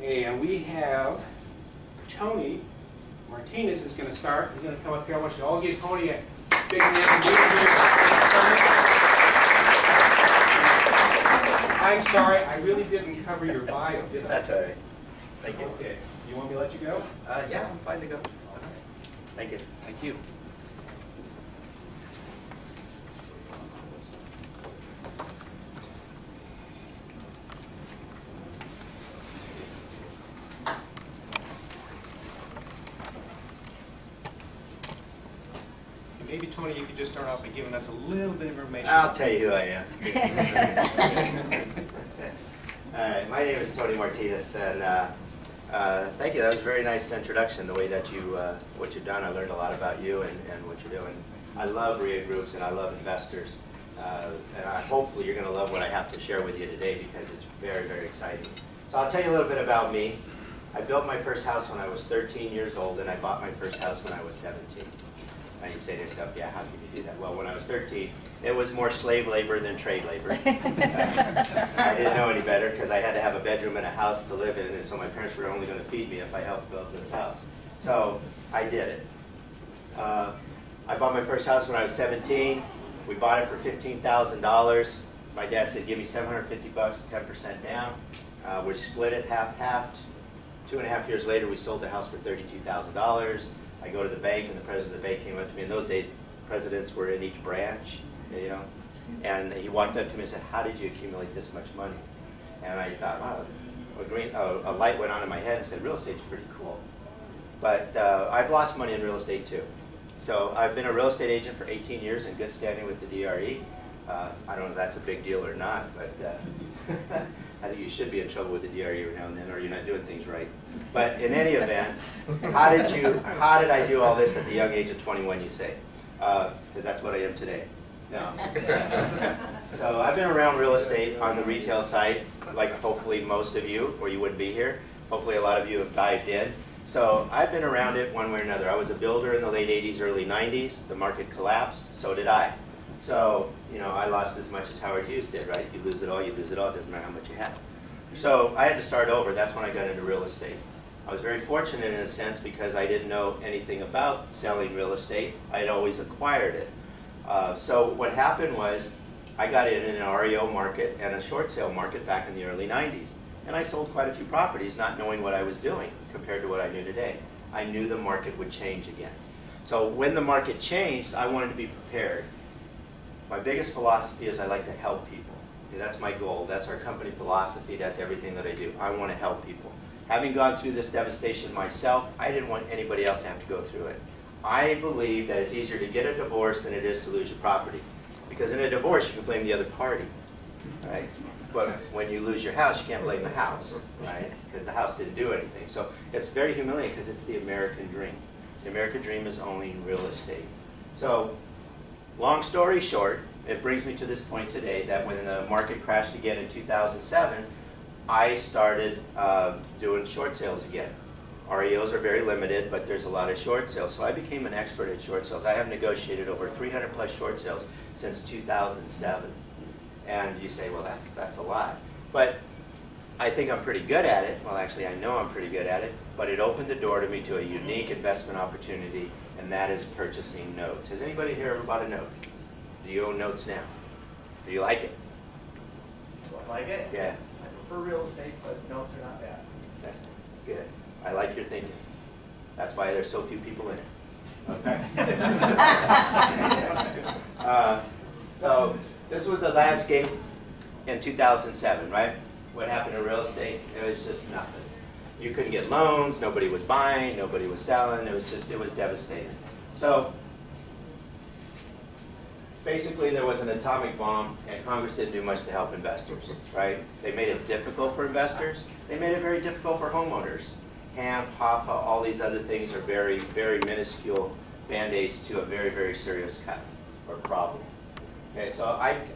And we have Tony Martinez is going to start. He's going to come up here. I want you to all give Tony a big hand for being here. I'm sorry, I really didn't cover your bio, did I? That's all right. Thank you. Okay. You want me to let you go? Yeah, I'm fine to go. Okay. Thank you. Thank you. Maybe, Tony, you could just start off by giving us a little bit of information. I'll tell you who I am. All right, my name is Tony Martinez, and thank you. That was a very nice introduction, the way that you, what you've done. I learned a lot about you and what you're doing. I love REIA groups, and I love investors. And hopefully you're going to love what I have to share with you today, because it's very, very exciting. So I'll tell you a little bit about me. I built my first house when I was 13 years old, and I bought my first house when I was 17. And you say to yourself, yeah, how can you do that? Well, when I was 13, it was more slave labor than trade labor. I didn't know any better, because I had to have a bedroom and a house to live in, and so my parents were only going to feed me if I helped build this house. So I did it. I bought my first house when I was 17. We bought it for $15,000. My dad said, give me $750, 10% down. We split it half-half. 2.5 years later, we sold the house for $32,000. I go to the bank, and the president of the bank came up to me. In those days, presidents were in each branch, you know. And he walked up to me and said, how did you accumulate this much money? And I thought, wow, a light went on in my head and said, real estate's pretty cool. But I've lost money in real estate too. So I've been a real estate agent for 18 years in good standing with the DRE. I don't know if that's a big deal or not, but I think you should be in trouble with the DRE every now and then, or you're not doing things right. But in any event, how did I do all this at the young age of 21, you say? Because that's what I am today. No. So I've been around real estate on the retail side, like hopefully most of you, or you wouldn't be here. Hopefully a lot of you have dived in. So I've been around it one way or another. I was a builder in the late 80s, early 90s. The market collapsed. So did I. So, you know, I lost as much as Howard Hughes did, right? You lose it all, you lose it all. It doesn't matter how much you have. So I had to start over. That's when I got into real estate. I was very fortunate in a sense, because I didn't know anything about selling real estate. I had always acquired it. So what happened was I got in an REO market and a short sale market back in the early 90s. And I sold quite a few properties not knowing what I was doing compared to what I knew today. I knew the market would change again. So when the market changed, I wanted to be prepared. My biggest philosophy is I like to help people. Okay, that's my goal. That's our company philosophy. That's everything that I do. I want to help people. Having gone through this devastation myself, I didn't want anybody else to have to go through it. I believe that it's easier to get a divorce than it is to lose your property. Because in a divorce, you can blame the other party, right? But when you lose your house, you can't blame the house, right? Because the house didn't do anything. So it's very humiliating, because it's the American dream. The American dream is owning real estate. So long story short, it brings me to this point today that when the market crashed again in 2007, I started doing short sales again. REOs are very limited, but there's a lot of short sales. So I became an expert at short sales. I have negotiated over 300 plus short sales since 2007. And you say, well, that's a lot. But I think I'm pretty good at it. Well, actually, I know I'm pretty good at it. But it opened the door to me to a unique investment opportunity, and that is purchasing notes. Has anybody here ever bought a note? Do you own notes now? Do you like it? Do I like it? Yeah. I prefer real estate, but notes are not bad. Okay. Good. I like your thinking. That's why there's so few people in it. Okay. So this was the landscape in 2007, right? What happened in real estate? It was just nothing. You couldn't get loans. Nobody was buying. Nobody was selling. It was devastating. So basically, there was an atomic bomb, and Congress didn't do much to help investors, right? They made it difficult for investors. They made it very difficult for homeowners. HAMP, HOFA, all these other things are very, very minuscule band-aids to a very, very serious cut or problem. Okay, so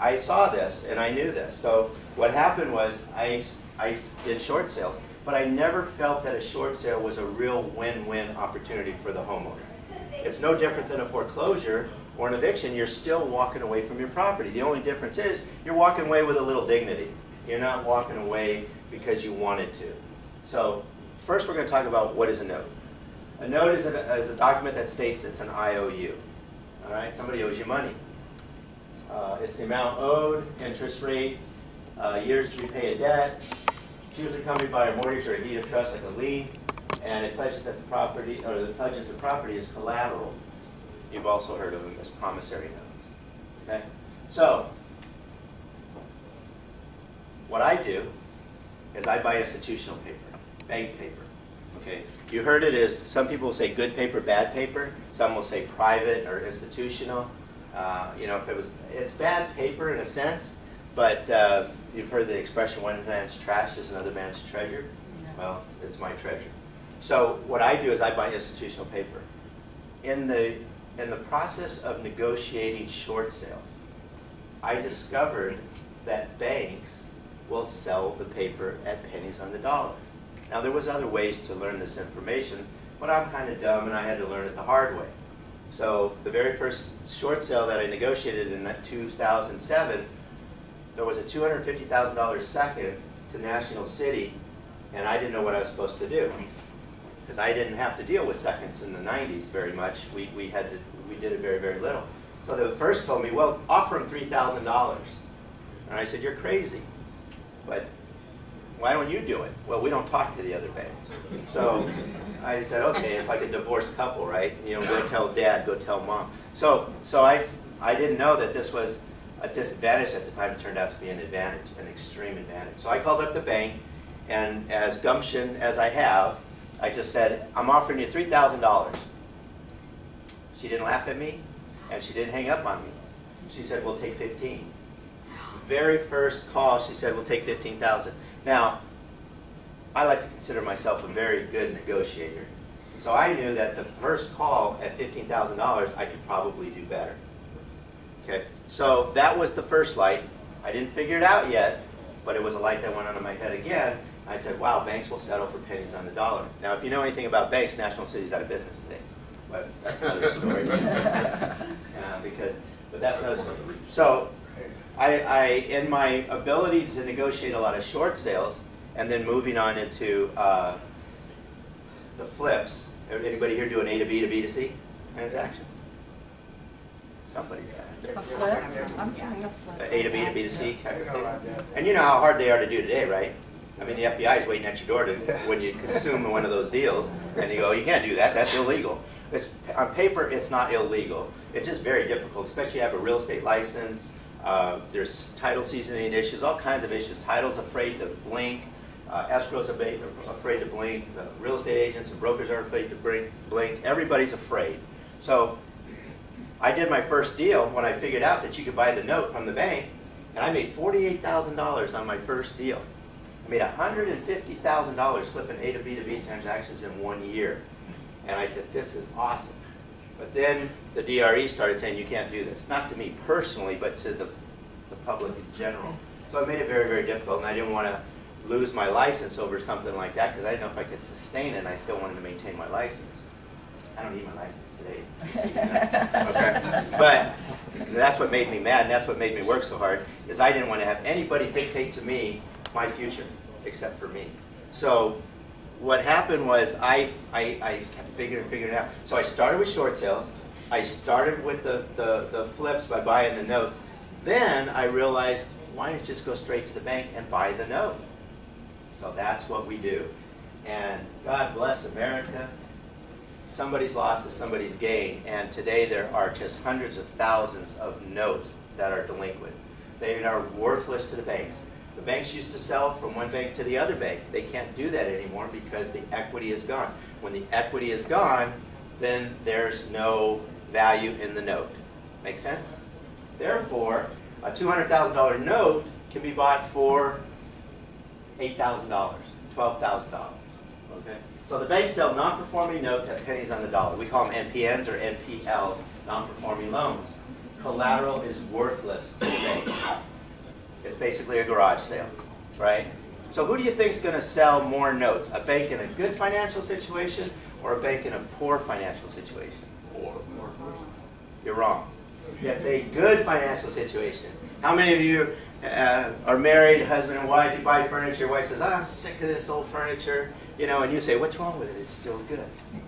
I saw this, and I knew this. So what happened was I did short sales, but I never felt that a short sale was a real win-win opportunity for the homeowner. It's no different than a foreclosure or an eviction. You're still walking away from your property. The only difference is you're walking away with a little dignity. You're not walking away because you wanted to. So first we're going to talk about what is a note. A note is a document that states it's an IOU. All right, somebody owes you money. It's the amount owed, interest rate, years to repay a debt. It's usually accompanied by a mortgage or a deed of trust like a lien, and it pledges that the property, or the pledges the property is collateral. You've also heard of them as promissory notes. Okay, so what I do is I buy institutional paper, bank paper. Okay, you heard it as some people will say good paper, bad paper. Some will say private or institutional. You know, it's bad paper in a sense, but you've heard the expression, one man's trash is another man's treasure. Well, it's my treasure. So what I do is I buy institutional paper. In the process of negotiating short sales, I discovered that banks will sell the paper at pennies on the dollar. Now there was other ways to learn this information, but I'm kind of dumb and I had to learn it the hard way. So the very first short sale that I negotiated in 2007, there was a $250,000 second to National City, and I didn't know what I was supposed to do because I didn't have to deal with seconds in the 90s very much. We did it very, very little. So the first told me, well, offer him $3,000. And I said, you're crazy. But why don't you do it? Well, we don't talk to the other bank. So I said, okay, it's like a divorced couple, right? You know, go tell dad, go tell mom. So I didn't know that this was a disadvantage at the time. It turned out to be an advantage, an extreme advantage. So I called up the bank, and as gumption as I have, I just said, I'm offering you $3,000. She didn't laugh at me, and she didn't hang up on me. She said, we'll take 15. Very first call, she said, we'll take 15,000. Now, I like to consider myself a very good negotiator. So I knew that the first call at $15,000, I could probably do better. Okay, so that was the first light. I didn't figure it out yet, but it was a light that went on in my head again. I said, wow, banks will settle for pennies on the dollar. Now, if you know anything about banks, National City's out of business today. But that's another story. But that's another story. So in my ability to negotiate a lot of short sales, and then moving on into the flips. Anybody here do an A to B to B to C transactions? Somebody's got it. A flip? I'm doing a flip. A to B to B to C kind of thing. And you know how hard they are to do today, right? I mean, the FBI is waiting at your door when you consume one of those deals, and you go, you can't do that, that's illegal. On paper, it's not illegal. It's just very difficult, especially if you have a real estate license. There's title seasoning issues, all kinds of issues. Title's afraid to blink. Escrow's afraid to blink. The real estate agents and brokers are afraid to blink. Everybody's afraid. So I did my first deal when I figured out that you could buy the note from the bank, and I made $48,000 on my first deal. I made $150,000 flipping A to B to B transactions in 1 year. And I said, this is awesome. But then the DRE started saying, you can't do this. Not to me personally, but to the public in general. So it made it very, very difficult, and I didn't want to lose my license over something like that because I didn't know if I could sustain it, and I still wanted to maintain my license. I don't need my license today. Okay. But that's what made me mad, and that's what made me work so hard, is I didn't want to have anybody dictate to me my future except for me. So what happened was I kept figuring it out. So I started with short sales. I started with the flips by buying the notes. Then I realized, why don't you just go straight to the bank and buy the note? So that's what we do. And God bless America. Somebody's loss is somebody's gain. And today there are just hundreds of thousands of notes that are delinquent. They are worthless to the banks. The banks used to sell from one bank to the other bank. They can't do that anymore because the equity is gone. When the equity is gone, then there's no value in the note. Make sense? Therefore, a $200,000 note can be bought for $8,000, $12,000. Okay? So the banks sell non-performing notes at pennies on the dollar. We call them NPNs or NPLs, non-performing loans. Collateral is worthless to the bank. It's basically a garage sale, right? So who do you think is going to sell more notes? A bank in a good financial situation or a bank in a poor financial situation? You're wrong. It's a good financial situation. How many of you are married, husband and wife, you buy furniture, your wife says, oh, I'm sick of this old furniture, you know, and you say, what's wrong with it? It's still good,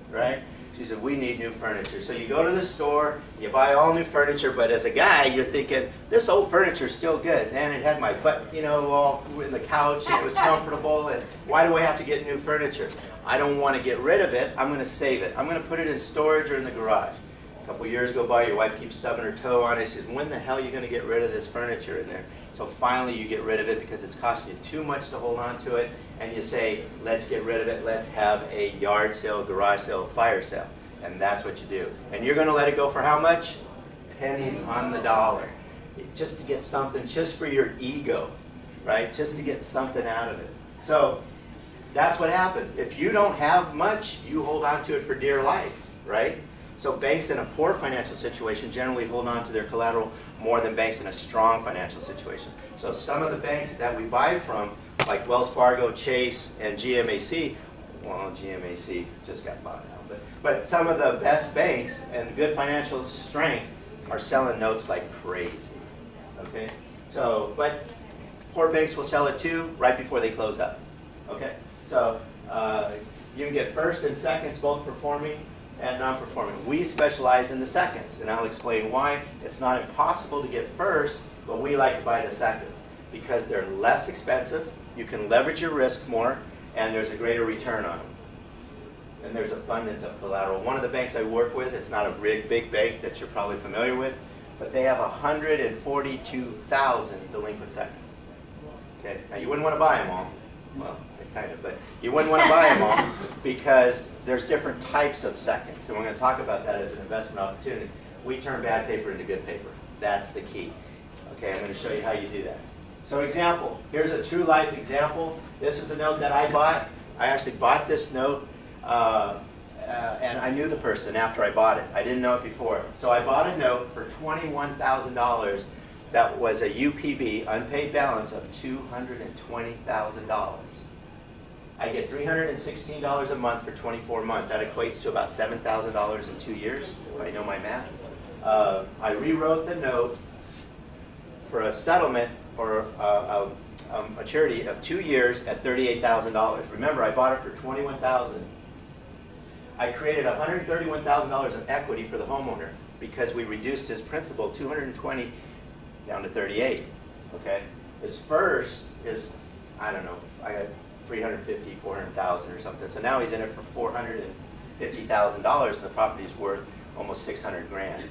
right? She said, we need new furniture. So you go to the store, you buy all new furniture, but as a guy, you're thinking, this old furniture is still good. And it had my butt, you know, all in the couch, and it was comfortable, and why do I have to get new furniture? I don't want to get rid of it, I'm going to save it. I'm going to put it in storage or in the garage. A couple years go by, your wife keeps stubbing her toe on it. She says, when the hell are you going to get rid of this furniture in there? So finally you get rid of it because it's costing you too much to hold on to it, and you say, let's get rid of it, let's have a yard sale, garage sale, fire sale. And that's what you do. And you're going to let it go for how much? Pennies on the dollar. Just to get something, just for your ego, right? Just to get something out of it. So that's what happens. If you don't have much, you hold on to it for dear life, right? So banks in a poor financial situation generally hold on to their collateral more than banks in a strong financial situation. So some of the banks that we buy from, like Wells Fargo, Chase, and GMAC, well, GMAC just got bought out, but some of the best banks and good financial strength are selling notes like crazy, okay? So, but poor banks will sell it too right before they close up, okay? So you can get first and seconds both performing and non-performing. We specialize in the seconds, and I'll explain why. It's not impossible to get first, but we like to buy the seconds because they're less expensive, you can leverage your risk more, and there's a greater return on them. And there's abundance of collateral. One of the banks I work with, it's not a big bank that you're probably familiar with, but they have 142,000 delinquent seconds. Okay, now you wouldn't want to buy them all. Well, kind of, but you wouldn't want to buy them all because there's different types of seconds, and we're going to talk about that as an investment opportunity. We turn bad paper into good paper. That's the key. Okay, I'm going to show you how you do that. So example, here's a true life example. This is a note that I bought. I actually bought this note, and I knew the person after I bought it. I didn't know it before. So I bought a note for $21,000 that was a UPB, unpaid balance of $220,000. I get $316 a month for 24 months. That equates to about $7,000 in 2 years, if I know my math. I rewrote the note for a settlement or a maturity of 2 years at $38,000. Remember, I bought it for $21,000. I created $131,000 of equity for the homeowner because we reduced his principal $220 down to $38. Okay, his first is, I don't know, I got $350,000, $400,000 or something. So now he's in it for $450,000, and the property's worth almost $600,000.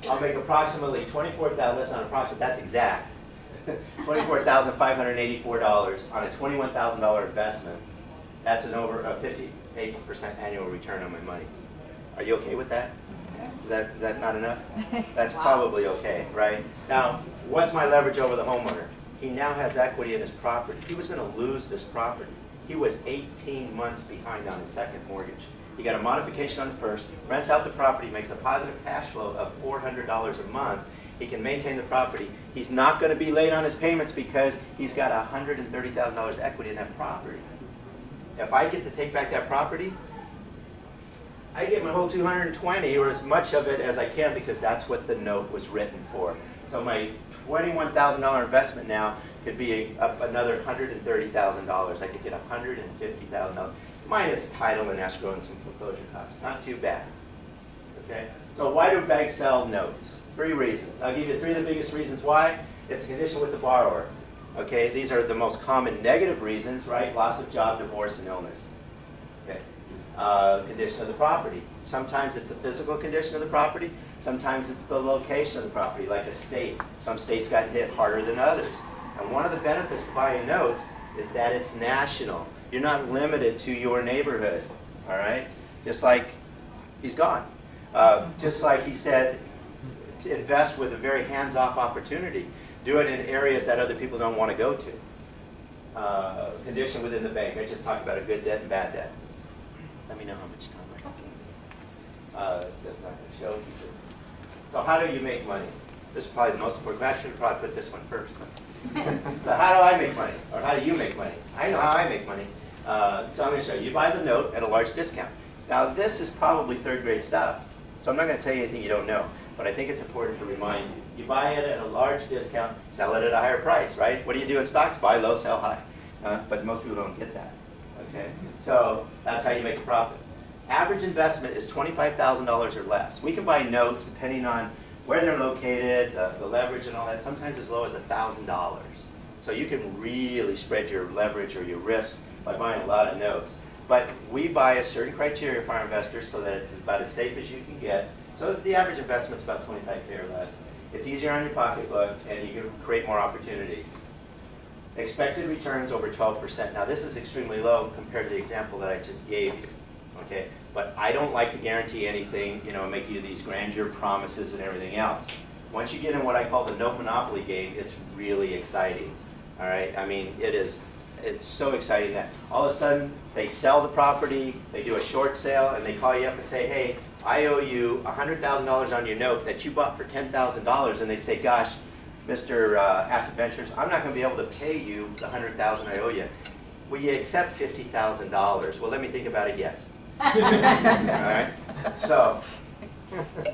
I'll make approximately $24,000. That's not approximate. That's exact. $24,584 on a $21,000 investment. That's an over a 58% annual return on my money. Are you okay with that? Is that not enough? That's wow. Probably okay, right? Now, what's my leverage over the homeowner? He now has equity in his property. He was going to lose this property. He was 18 months behind on his second mortgage. He got a modification on the first, rents out the property, makes a positive cash flow of $400 a month. He can maintain the property. He's not going to be late on his payments because he's got $130,000 equity in that property. If I get to take back that property, I get my whole $220 or as much of it as I can because that's what the note was written for. So my $21,000 investment now could be up another $130,000. I could get $150,000 minus title and escrow and some foreclosure costs. Not too bad. Okay. So why do banks sell notes? 3 reasons. I'll give you 3 of the biggest reasons why. It's the condition with the borrower. Okay. These are the most common negative reasons, right? Loss of job, divorce, and illness. Okay. Condition of the property. Sometimes it's the physical condition of the property. Sometimes it's the location of the property, like a state. Some states got hit harder than others. And one of the benefits of buying notes is that it's national. You're not limited to your neighborhood, all right? Just like he's gone. Just like he said, to invest with a very hands-off opportunity. Do it in areas that other people don't want to go to. Condition within the bank. I just talked about a good debt and bad debt. Let me know how much time I have. That's not going to show. So how do you make money? This is probably the most important. I should probably put this one first. So how do I make money? Or how do you make money? I know how I make money. So I'm going to show you. You buy the note at a large discount. Now this is probably 3rd grade stuff. So I'm not going to tell you anything you don't know. but I think it's important to remind you. You buy it at a large discount, sell it at a higher price, right? What do you do in stocks? Buy low, sell high. But most people don't get that, okay? So that's how you make a profit. Average investment is $25,000 or less. We can buy notes depending on where they're located, the leverage and all that, sometimes as low as $1,000. So you can really spread your leverage or your risk by buying a lot of notes. But we buy a certain criteria for our investors so that it's about as safe as you can get. So the average investment is about $25K or less. It's easier on your pocketbook, and you can create more opportunities. Expected returns over 12%. Now this is extremely low compared to the example that I just gave you. Okay, but I don't like to guarantee anything, you know, make you these grandeur promises and everything else. Once you get in what I call the no monopoly game, it's really exciting. All right, I mean, it's so exciting that all of a sudden they sell the property, they do a short sale, and they call you up and say, hey, I owe you $100,000 on your note that you bought for $10,000, and they say, gosh, Mr. Asset Ventures, I'm not going to be able to pay you the $100,000 I owe you. Will you accept $50,000? Well, let me think about it. Yes. All right. So,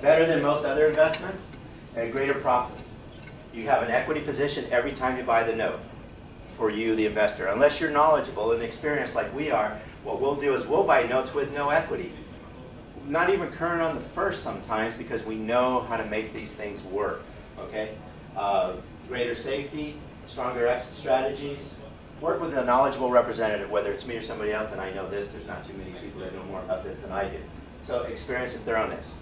better than most other investments and greater profits. You have an equity position every time you buy the note for you, the investor. Unless you're knowledgeable and experienced like we are, what we'll do is we'll buy notes with no equity. Not even current on the first sometimes because we know how to make these things work. Okay. Greater safety, stronger exit strategies. Work with a knowledgeable representative, whether it's me or somebody else, and I know this. There's not too many people that know more about this than I do. So experience and thoroughness.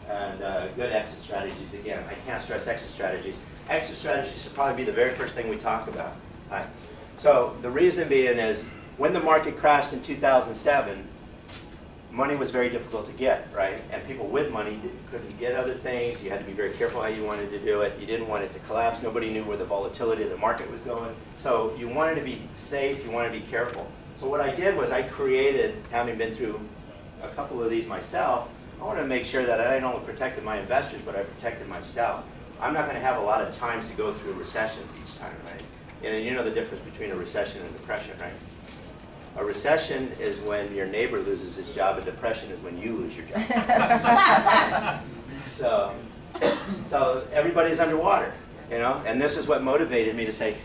And good exit strategies. Again, I can't stress exit strategies. Exit strategies should probably be the very first thing we talk about. Right. So the reason being is when the market crashed in 2007, money was very difficult to get, right? And people with money couldn't get other things. You had to be very careful how you wanted to do it. You didn't want it to collapse. Nobody knew where the volatility of the market was going. So you wanted to be safe. You wanted to be careful. So what I did was I created, having been through a couple of these myself, I wanted to make sure that I not only protected my investors, but I protected myself. I'm not going to have a lot of times to go through recessions each time, right? And you know the difference between a recession and depression, right? A recession is when your neighbor loses his job. A depression is when you lose your job. So everybody's underwater, you know? And this is what motivated me to say,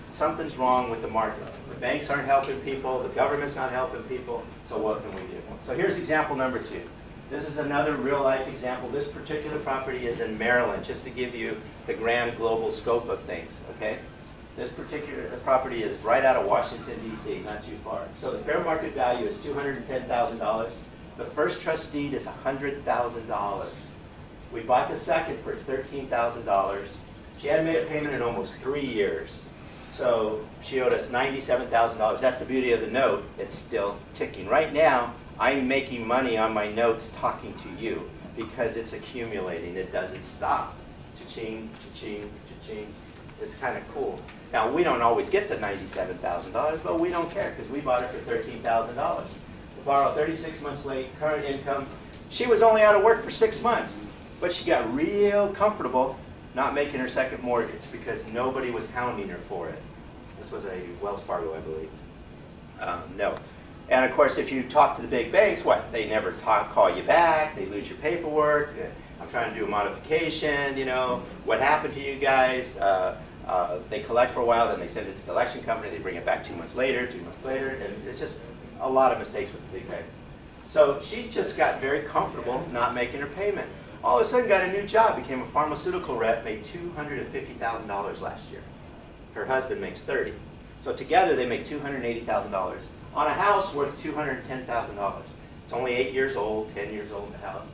something's wrong with the market. The banks aren't helping people. The government's not helping people. So what can we do? So here's example number 2. This is another real-life example. This particular property is in Maryland, just to give you the grand global scope of things, okay? This particular property is right out of Washington, D.C., not too far. So the fair market value is $210,000. The first trust deed is $100,000. We bought the second for $13,000. She hadn't made a payment in almost 3 years. So she owed us $97,000. That's the beauty of the note. It's still ticking. Right now, I'm making money on my notes talking to you because it's accumulating. It doesn't stop. Cha-ching, cha-ching, cha-ching. It's kind of cool. Now, we don't always get the $97,000, but we don't care because we bought it for $13,000. We borrowed 36 months late, current income. She was only out of work for 6 months, but she got real comfortable not making her second mortgage because nobody was hounding her for it. This was a Wells Fargo, I believe. No. And of course, if you talk to the big banks, what? They never call you back. They lose your paperwork. I'm trying to do a modification, you know. What happened to you guys? They collect for a while, then they send it to the collection company. They bring it back 2 months later, 2 months later. And it's just a lot of mistakes with the big banks. So she just got very comfortable not making her payment. All of a sudden got a new job, became a pharmaceutical rep, made $250,000 last year. Her husband makes $30,000. So together they make $280,000 on a house worth $210,000. It's only 8 years old, 10 years old, the house.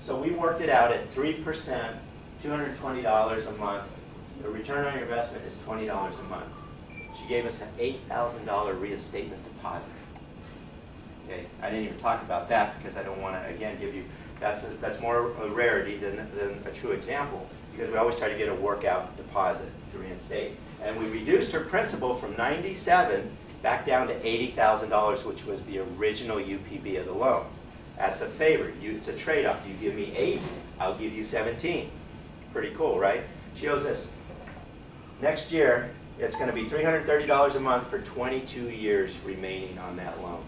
So we worked it out at 3%, $220 a month. The return on your investment is $20 a month. She gave us an $8,000 reinstatement deposit. Okay, I didn't even talk about that because I don't want to, again, give you, that's more a rarity than a true example because we always try to get a workout deposit to reinstate. And we reduced her principal from $97,000 back down to $80,000, which was the original UPB of the loan. That's a favor. It's a trade-off. You give me 8, I'll give you 17. Pretty cool, right? She owes us, next year, it's going to be $330 a month for 22 years remaining on that loan.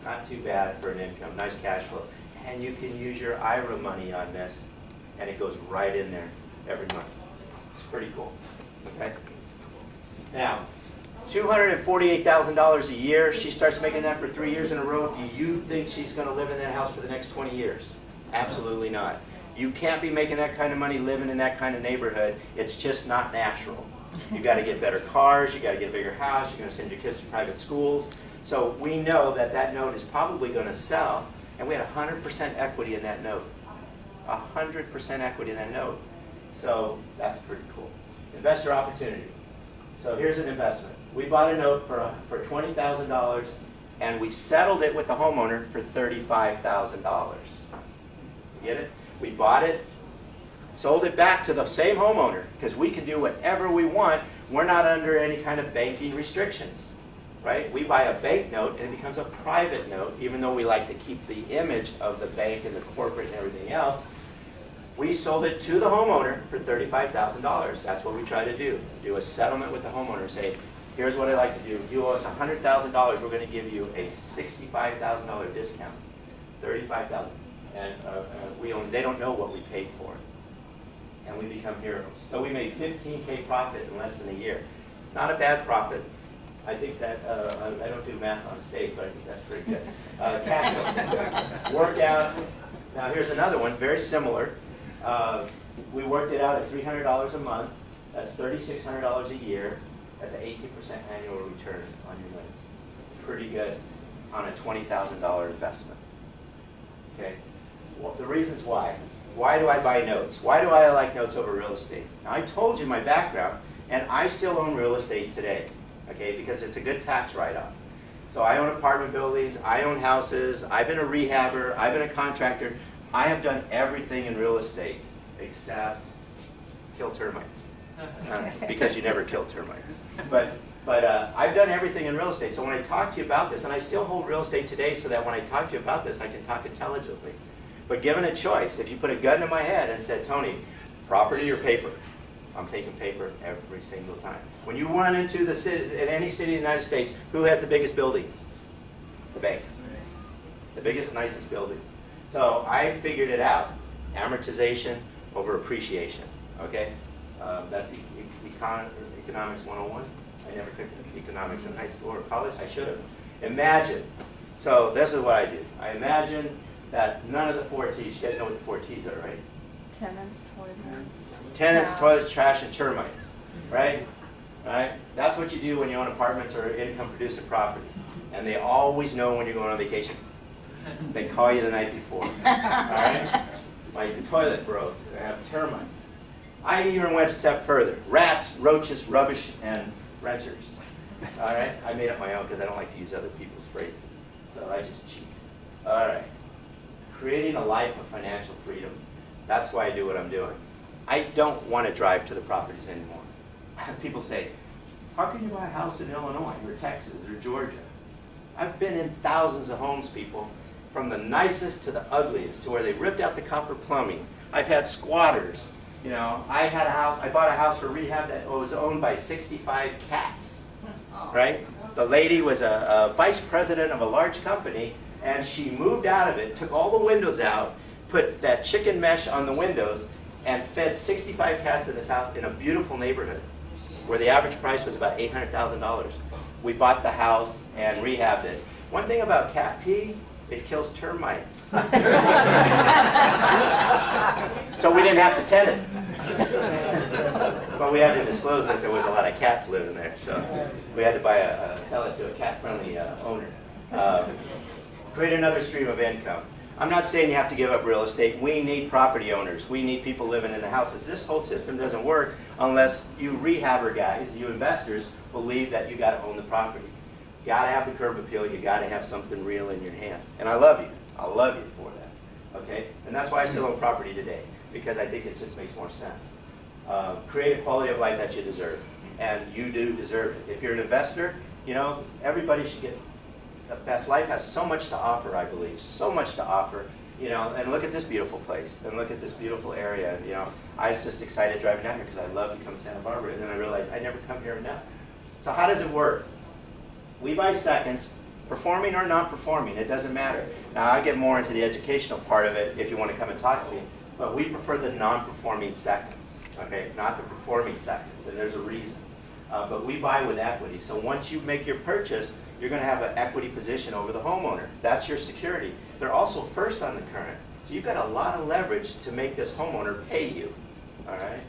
Not too bad for an income. Nice cash flow. And you can use your IRA money on this and it goes right in there every month. It's pretty cool. Okay. Now, $248,000 a year. She starts making that for 3 years in a row. Do you think she's going to live in that house for the next 20 years? Absolutely not. You can't be making that kind of money living in that kind of neighborhood. It's just not natural. You got to get better cars. You got to get a bigger house. You're going to send your kids to private schools. So we know that that note is probably going to sell, and we had 100% equity in that note. 100% equity in that note. So that's pretty cool. Investor opportunity. So here's an investment. We bought a note for $20,000, and we settled it with the homeowner for $35,000. You get it? We bought it, sold it back to the same homeowner, because we can do whatever we want. We're not under any kind of banking restrictions, right? We buy a bank note, and it becomes a private note, even though we like to keep the image of the bank and the corporate and everything else. We sold it to the homeowner for $35,000. That's what we try to do. Do a settlement with the homeowner. Say, here's what I'd like to do. You owe us $100,000. We're going to give you a $65,000 discount. $35,000. And they don't know what we paid for it. And we become heroes. So we made $15K profit in less than a year. Not a bad profit. I think that, I don't do math on stage, but I think that's pretty good. Cash flow. Workout. Now here's another one, very similar. We worked it out at $300 a month. That's $3,600 a year. That's an 18% annual return on your money. Pretty good on a $20,000 investment. Okay. Well, the reasons why. Why do I buy notes? Why do I like notes over real estate? Now, I told you my background, and I still own real estate today. Okay, because it's a good tax write-off. So I own apartment buildings. I own houses. I've been a rehabber. I've been a contractor. I have done everything in real estate except kill termites, because you never kill termites. But I've done everything in real estate. So when I talk to you about this, and I still hold real estate today so that when I talk to you about this, I can talk intelligently. But given a choice, if you put a gun to my head and said, Tony, property or paper, I'm taking paper every single time. When you run into the city, in any city in the United States, who has the biggest buildings? The banks. The biggest, nicest buildings. So I figured it out. Amortization over appreciation. Okay? That's economics 101. I never took economics in high school or college. I should have. Imagine. So this is what I do. I imagine that none of the 4 T's. You guys know what the 4 T's are, right? Tenants, toilets. Tenants, toilets, trash, and termites. Right? Right? That's what you do when you own apartments or income-producing property. And they always know when you're going on vacation. They call you the night before. All right? My toilet broke. I have termites. I even went a step further. Rats, roaches, rubbish, and renters. All right? I made up my own because I don't like to use other people's phrases. So I just cheat. All right. Creating a life of financial freedom. That's why I do what I'm doing. I don't want to drive to the properties anymore. People say, how can you buy a house in Illinois or Texas or Georgia? I've been in thousands of homes, people, from the nicest to the ugliest, to where they ripped out the copper plumbing. I've had squatters. You know, I bought a house for rehab that was owned by 65 cats, right? The lady was a vice president of a large company, and she moved out of it, took all the windows out, put that chicken mesh on the windows, and fed 65 cats in this house in a beautiful neighborhood, where the average price was about $800,000. We bought the house and rehabbed it. One thing about cat pee, it kills termites. So we didn't have to tenant it. But we had to disclose that there was a lot of cats living there. So we had to sell it to a cat-friendly owner. Create another stream of income. I'm not saying you have to give up real estate. We need property owners. We need people living in the houses. This whole system doesn't work unless you rehabber guys, you investors, believe that you got to own the property. You got to have the curb appeal. You got to have something real in your hand. And I love you. I love you for that. Okay? And that's why I still own property today, because I think it just makes more sense. Create a quality of life that you deserve. And you do deserve it. If you're an investor, you know, everybody should get the best. Life has so much to offer, I believe. So much to offer. You know, and look at this beautiful place. And look at this beautiful area. And, you know, I was just excited driving down here because I love to come to Santa Barbara. And then I realized I never come here enough. So how does it work? We buy seconds, performing or non-performing, it doesn't matter. Now, I'll get more into the educational part of it if you want to come and talk to me. but we prefer the non-performing seconds, okay, not the performing seconds, and there's a reason. But we buy with equity, so once you make your purchase, you're going to have an equity position over the homeowner. That's your security. They're also first on the current, so you've got a lot of leverage to make this homeowner pay you, all right?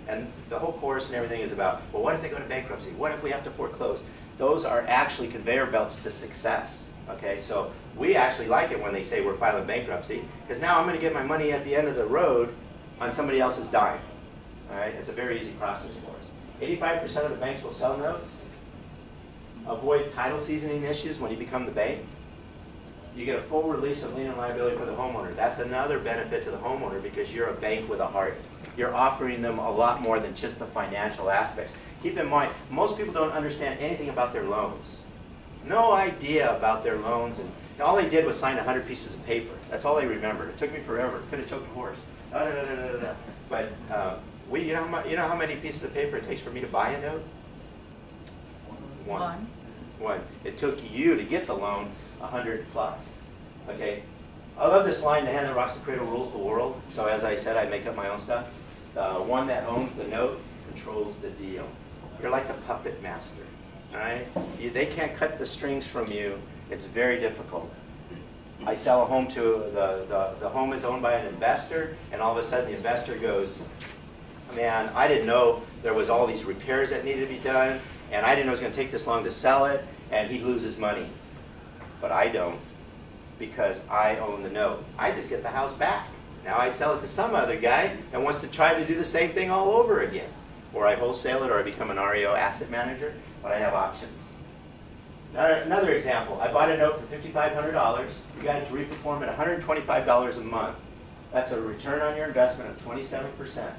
And the whole course and everything is about, well, what if they go to bankruptcy? What if we have to foreclose? Those are actually conveyor belts to success, okay? So we actually like it when they say we're filing bankruptcy, because now I'm going to get my money at the end of the road on somebody else's dime, all right? It's a very easy process for us. 85% of the banks will sell notes. Avoid title seasoning issues when you become the bank. You get a full release of lien and liability for the homeowner. That's another benefit to the homeowner because you're a bank with a heart. You're offering them a lot more than just the financial aspects. Keep in mind, most people don't understand anything about their loans. No idea about their loans, and all they did was sign 100 pieces of paper. That's all they remembered. It took me forever. Could have choked a horse. But you know how many pieces of paper it takes for me to buy a note? One. It took you to get the loan 100 plus. Okay. I love this line: "The hand that rocks the cradle rules the world." So as I said, I make up my own stuff. The one that owns the note controls the deal. You're like the puppet master. All right. They can't cut the strings from you. It's very difficult. I sell a home to the home is owned by an investor, and all of a sudden the investor goes, "Man, I didn't know there was all these repairs that needed to be done, and I didn't know it was going to take this long to sell it," and he loses money. But I don't, because I own the note. I just get the house back. Now I sell it to some other guy that wants to try to do the same thing all over again. Or I wholesale it, or I become an REO asset manager, but I have options. Another example, I bought a note for $5,500. You got it to reperform at $125 a month. That's a return on your investment of 27%.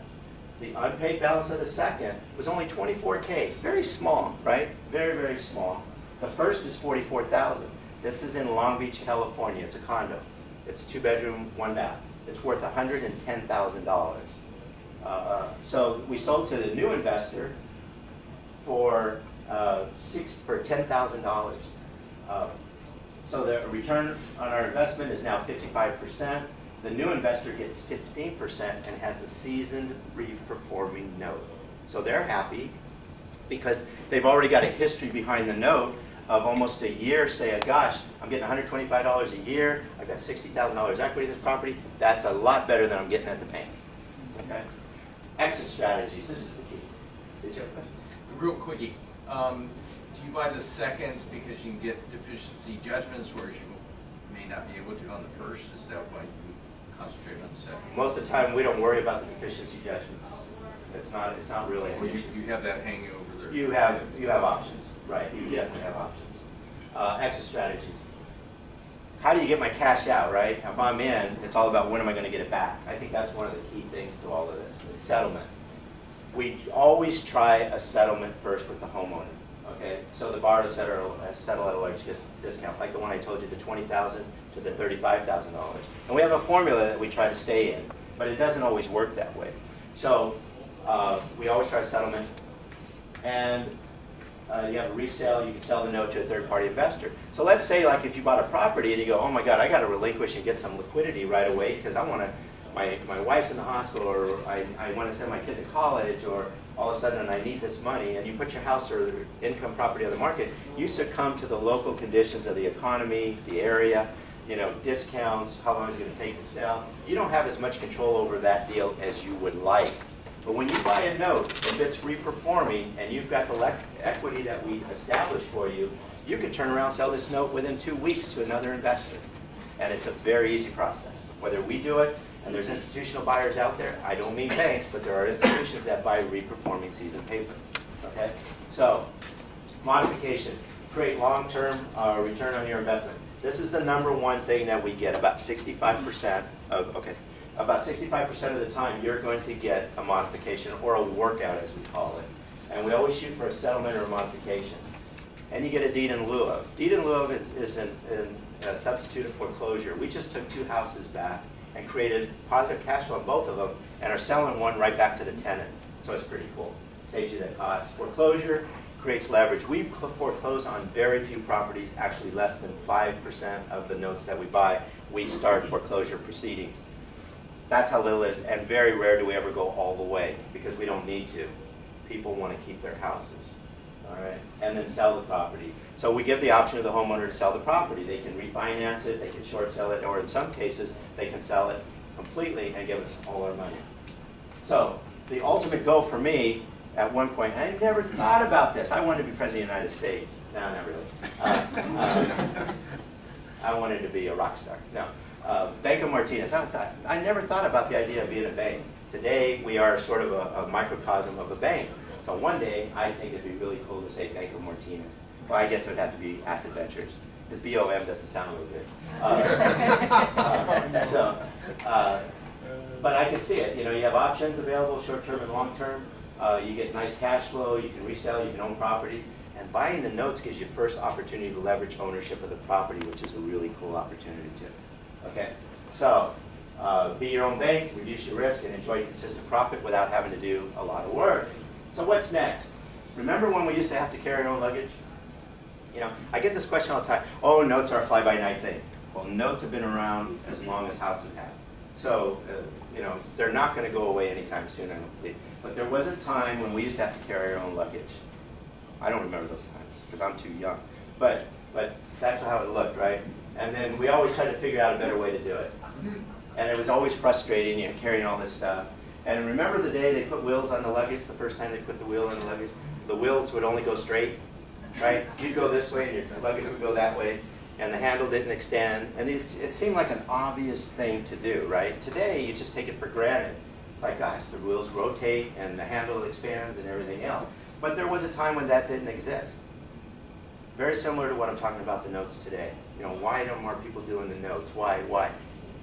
The unpaid balance of the second was only $24K. Very small, right? Very, very small. The first is $44,000. This is in Long Beach, California. It's a condo. It's a 2-bedroom, 1-bath. It's worth $110,000. So we sold to the new investor for $10,000. So the return on our investment is now 55%. The new investor gets 15% and has a seasoned re-performing note. So they're happy because they've already got a history behind the note of almost a year saying, gosh, I'm getting $125 a year, I've got $60,000 equity in this property. That's a lot better than I'm getting at the bank. Okay? Exit strategies, this is the key. Is your question? Real quickie, do you buy the seconds because you can get deficiency judgments, whereas you may not be able to on the first? Is that why you concentrate on the second? Most of the time, we don't worry about the deficiency judgments. It's not really an issue. You have that hanging over there. You have options, right? You definitely have options. Exit strategies. How do you get my cash out, right? If I'm in, it's all about when am I going to get it back. I think that's one of the key things to all of this, the settlement. We always try a settlement first with the homeowner. Okay, so the bar to settle at a large discount, like the one I told you, the $20,000 to the $35,000. And we have a formula that we try to stay in, but it doesn't always work that way. So we always try settlement, and you have a resale. You can sell the note to a third-party investor. So let's say, like, if you bought a property and you go, oh my God, I got to relinquish and get some liquidity right away because I want to. My wife's in the hospital, or I want to send my kid to college, or all of a sudden I need this money, and you put your house or income property on the market, you succumb to the local conditions of the economy, the area, discounts, how long it's going to take to sell. You don't have as much control over that deal as you would like. But when you buy a note, if it's reperforming and you've got the equity that we established for you, you can turn around and sell this note within 2 weeks to another investor. And it's a very easy process. Whether we do it, and there's institutional buyers out there. I don't mean banks, but there are institutions that buy reperforming seasoned paper. Okay? So, modification. Create long-term return on your investment. This is the #1 thing that we get. About 65% of the time, you're going to get a modification or a workout, as we call it. And we always shoot for a settlement or a modification. And you get a deed in lieu of. Deed in lieu of is a substitute of foreclosure. We just took 2 houses back and created positive cash flow on both of them, and are selling one right back to the tenant. So it's pretty cool. Saves you that cost. Foreclosure creates leverage. We foreclose on very few properties, actually less than 5% of the notes that we buy. We start foreclosure proceedings. That's how little it is, and very rare do we ever go all the way, because we don't need to. People want to keep their houses, all right, and then sell the property. So we give the option to the homeowner to sell the property. They can refinance it, they can short sell it, or in some cases, they can sell it completely and give us all our money. So the ultimate goal for me, at one point, I never thought about this. I wanted to be President of the United States. No, not really. I wanted to be a rock star. No. Banco Martinez. I never thought about the idea of being a bank. Today, we are sort of a microcosm of a bank. So one day, I think it'd be really cool to say Banco Martinez. Well, I guess it would have to be Asset Ventures, because BOM doesn't sound real good. But I can see it. You know, you have options available, short-term and long-term. You get nice cash flow. You can resell. You can own properties. And buying the notes gives you first opportunity to leverage ownership of the property, which is a really cool opportunity too. Okay, so be your own bank, reduce your risk, and enjoy consistent profit without having to do a lot of work. So what's next? Remember when we used to have to carry our own luggage? You know, I get this question all the time. Oh, notes are a fly-by-night thing. Well, notes have been around as long as houses have. So, you know, they're not going to go away anytime soon, I don't believe. But there was a time when we used to have to carry our own luggage. I don't remember those times because I'm too young. But that's how it looked, right? And then we always tried to figure out a better way to do it. And it was always frustrating, you know, carrying all this stuff. And remember the day they put wheels on the luggage, the first time they put the wheel on the luggage? The wheels would only go straight, right? You'd go this way and your luggage would go that way, and the handle didn't extend. And it seemed like an obvious thing to do, right? Today, you just take it for granted. It's like, gosh, the wheels rotate and the handle expands and everything else. But there was a time when that didn't exist. Very similar to what I'm talking about the notes today. You know, why don't more people doing the notes? Why?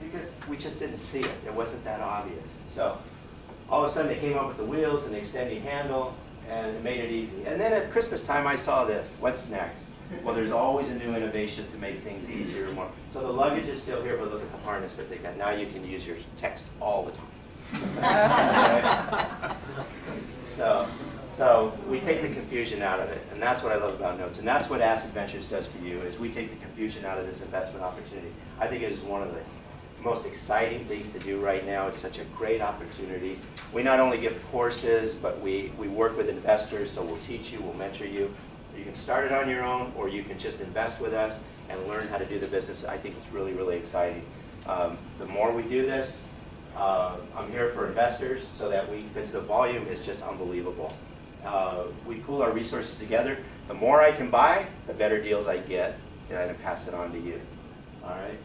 Because we just didn't see it. It wasn't that obvious. So all of a sudden they came up with the wheels and the extending handle, and it made it easy. And then at Christmas time I saw this. What's next? Well, there's always a new innovation to make things easier and more. So the luggage is still here, but look at the harness that they got. Now you can use your text all the time. So we take the confusion out of it, and that's what I love about notes. And that's what Asset Ventures does for you, is we take the confusion out of this investment opportunity. I think it is one of the most exciting things to do right now. It's such a great opportunity. We not only give courses, but we work with investors, so we'll teach you, we'll mentor you. You can start it on your own, or you can just invest with us and learn how to do the business. I think it's really, really exciting. The more we do this, I'm here for investors, so that because the volume is just unbelievable. We pool our resources together. The more I can buy, the better deals I get, and I pass it on to you. All right.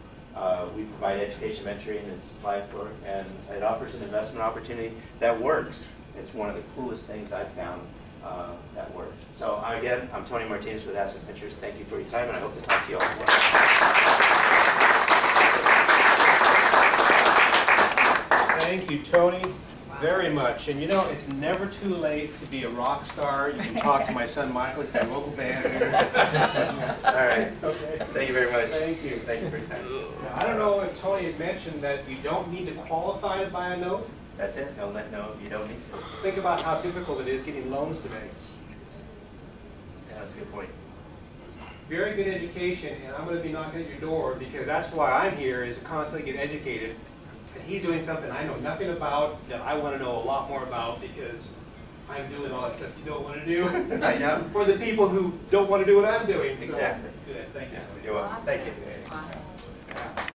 We provide education, mentoring, and supply for, and it offers an investment opportunity that works. It's one of the coolest things I've found that works. So again, I'm Tony Martinez with Asset Ventures. Thank you for your time, and I hope to talk to you all today. Thank you, Tony, very much. And you know, it's never too late to be a rock star. You can talk to my son Michael, he's the local band here. All right. Okay. Thank you very much. Thank you. Thank you for your time. Now, I don't know if Tony had mentioned that you don't need to qualify to buy a note. That's it? No, you don't need to. Think about how difficult it is getting loans today. Yeah, that's a good point. Very good education, and I'm going to be knocking at your door because that's why I'm here, is to constantly get educated. And he's doing something I know nothing about that I want to know a lot more about, because I'm doing all that stuff you don't want to do. I know. For the people who don't want to do what I'm doing. Exactly. So, good. Thank you. You're welcome. Thank you. Awesome.